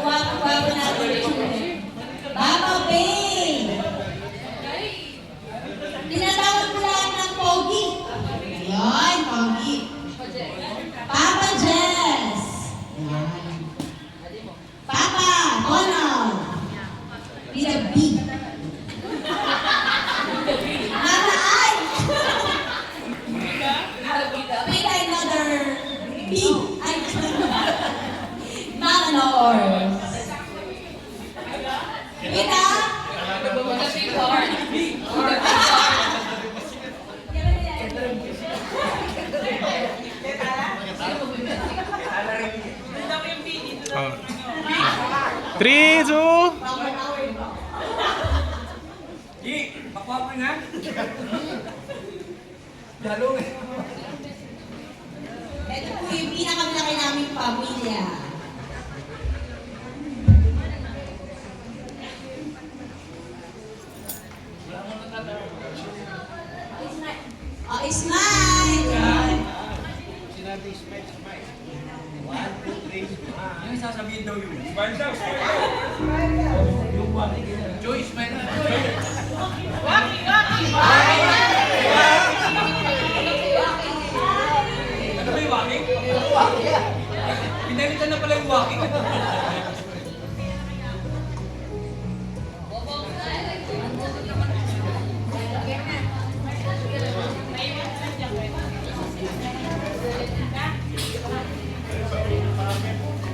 Guwapo natin. Papa Bay! Tinatawag ko lahat ng Pogi. Yan, Pogi. Papa Jess. Yan. Papa Donald. With a B. Mama Ay. With another B. Ay. Mama North. With a Oh. 3, 2. Di, makuha mo nga. Dalong eh. ito po yung pinakamalaki naming pamilya. Oh, smile! Sinabi, smile, smile. 1, 2, 3, smile. Yung sasabihin daw yun. Smile daw. Yung walking. Joy, smile na. Joy. Walking, walking. Ano ba yung walking? Pinalitan na pala yung walking.